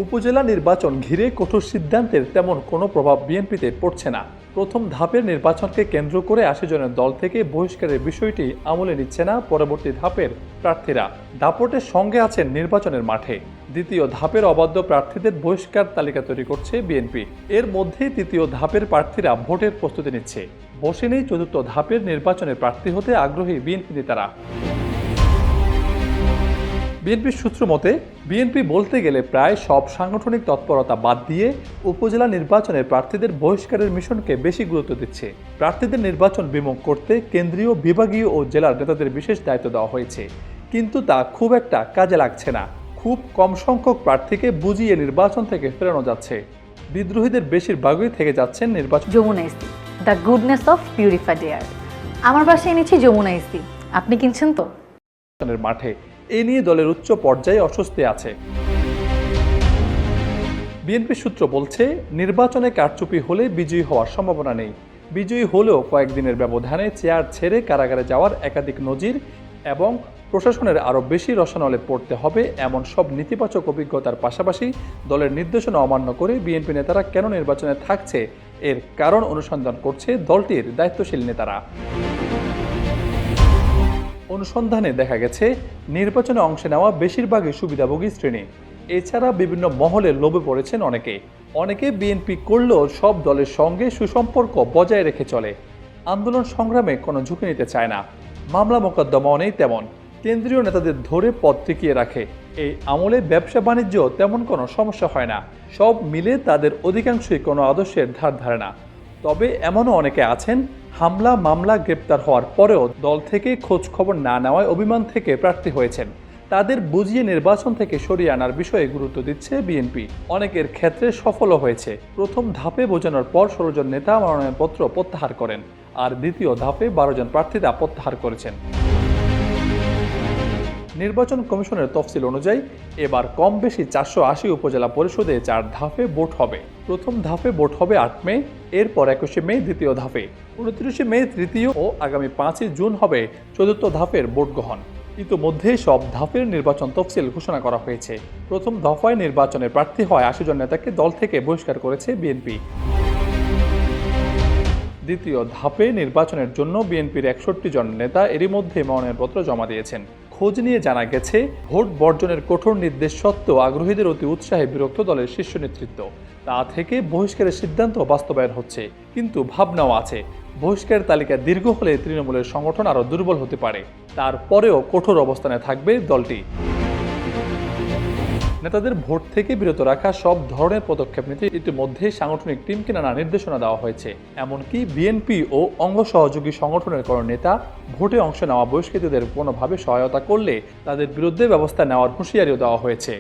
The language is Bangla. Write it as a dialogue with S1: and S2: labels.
S1: উপজেলা নির্বাচন ঘিরে কঠোর সিদ্ধান্তের তেমন কোনো প্রভাব বিএনপিতে পড়ছে না। প্রথম ধাপের নির্বাচনকে কেন্দ্র করে ৮০ জনের দল থেকে বহিষ্কারের বিষয়টি আমলে নিচ্ছে না পরবর্তী ধাপের প্রার্থীরা। দাপটের সঙ্গে আছেন নির্বাচনের মাঠে। দ্বিতীয় ধাপের অবাধ্য প্রার্থীদের বহিষ্কার তালিকা তৈরি করছে বিএনপি। এর মধ্যেই তৃতীয় ধাপের প্রার্থীরা ভোটের প্রস্তুতি নিচ্ছে। বসে নেই চতুর্থ ধাপের নির্বাচনের প্রার্থী হতে আগ্রহী বিএনপি নেতারা। বিএনপির সূত্র মতে, বিএনপি বলতে গেলে প্রায় সব সাংগঠনিক তৎপরতা বাদ দিয়ে উপজেলা নির্বাচনের প্রার্থীদের বহিষ্কারের মিশনকে বেশি গুরুত্ব দিচ্ছে। প্রার্থীদের নির্বাচন বিমুখ করতে কেন্দ্রীয়, বিভাগীয় ও জেলার নেতাদের বিশেষ দায়িত্ব দেওয়া হয়েছে, কিন্তু তা খুব একটা কাজে লাগছে না। খুব কম সংখ্যক প্রার্থীকে বুঝিয়ে নির্বাচন থেকে ফেরানো যাচ্ছে। বিদ্রোহীদের বেশিরভাগই থেকে যাচ্ছেন নির্বাচন।
S2: যমুনা ইস্তি, the goodness of purified air. আমার বাসায় এনেছি যমুনা ইস্তি, আপনি কিনছেন তো?
S1: মাঠে এ নিয়ে দলের উচ্চ পর্যায়ে অস্বস্তি আছে। বিএনপি সূত্র বলছে, নির্বাচনে কারচুপি হলে বিজয়ী হওয়ার সম্ভাবনা নেই। বিজয়ী হলেও কয়েকদিনের ব্যবধানে চেয়ার ছেড়ে কারাগারে যাওয়ার একাধিক নজির এবং প্রশাসনের আরও বেশি রসানলে পড়তে হবে এমন সব নেতিবাচক অভিজ্ঞতার পাশাপাশি দলের নির্দেশনা অমান্য করে বিএনপি নেতারা কেন নির্বাচনে থাকছে এর কারণ অনুসন্ধান করছে দলটির দায়িত্বশীল নেতারা। অনুসন্ধানে দেখা গেছে, নির্বাচনে অংশ নেওয়া বেশিরভাগই সুবিধাভোগী শ্রেণী। এছাড়া বিভিন্ন মহলে লোভে পড়েছেন অনেকে বিএনপি করলেও সব দলের সঙ্গে সুসম্পর্ক বজায় রেখে চলে। আন্দোলন সংগ্রামে কোনো ঝুঁকি নিতে চায় না। মামলা মোকদ্দমাও নেই তেমন। কেন্দ্রীয় নেতাদের ধরে পদ টিকিয়ে রাখে। এই আমলে ব্যবসা বাণিজ্য তেমন কোনো সমস্যা হয় না। সব মিলে তাদের অধিকাংশই কোনো আদর্শের ধার ধারে না। তবে এমনও অনেকে আছেন, হামলা, মামলা, গ্রেপ্তার হওয়ার পরেও দল থেকে খোঁজ খবর না নেওয়ায় অভিমান থেকে প্রার্থী হয়েছেন। তাদের বুঝিয়ে নির্বাচন থেকে সরিয়ে আনার বিষয়ে গুরুত্ব দিচ্ছে বিএনপি। অনেকের ক্ষেত্রে সফলও হয়েছে। প্রথম ধাপে বোঝানোর পর ১৬ জন নেতা মনোনয়নপত্র প্রত্যাহার করেন, আর দ্বিতীয় ধাপে ১২ জন প্রার্থীরা প্রত্যাহার করেছেন। নির্বাচন কমিশনের তফসিল অনুযায়ী এবার কম বেশি ৪৮০ উপজেলা পরিষদে ৪ ধাপে ভোট হবে। প্রথম ধাপে ভোট হবে ৮ মে, এরপর ২১শে মে দ্বিতীয় ধাপে, ২৯শে মে তৃতীয় ও আগামী ৫ই জুন হবে চতুর্থ ধাপের ভোট গ্রহণ। ইতোমধ্যে সব ধাপের নির্বাচন তফসিল ঘোষণা করা হয়েছে। প্রথম দফায় নির্বাচনে প্রার্থী হয় ৮০ জন নেতাকে দল থেকে বহিষ্কার করেছে বিএনপি। দ্বিতীয় ধাপে নির্বাচনের জন্য বিএনপির ৬১ জন নেতা এরই মধ্যে মনোনয়নপত্র জমা দিয়েছেন। খোঁজ নিয়ে জানা গেছে, ভোট বর্জনের কঠোর নির্দেশ সত্ত্বেও আগ্রহীদের অতি উৎসাহে বিরক্ত দলের শীর্ষ নেতৃত্ব। তা থেকে বহিষ্কারের সিদ্ধান্ত বাস্তবায়ন হচ্ছে, কিন্তু ভাবনাও আছে বহিষ্কারের তালিকা দীর্ঘ হলে তৃণমূলের সংগঠন আরও দুর্বল হতে পারে। তারপরেও কঠোর অবস্থানে থাকবে দলটি। নেতাদের ভোট থেকে বিরত রাখা সব ধরনের পদক্ষেপ নিতে ইতিমধ্যে সাংগঠনিক টিমকে নানা নির্দেশনা দেওয়া হয়েছে। এমনকি বিএনপি ও অঙ্গ সহযোগী সংগঠনের কোনো নেতা ভোটে অংশ নেওয়া বহিষ্কৃতদের কোনোভাবে সহায়তা করলে তাদের বিরুদ্ধে ব্যবস্থা নেওয়ার হুঁশিয়ারিও দেওয়া হয়েছে।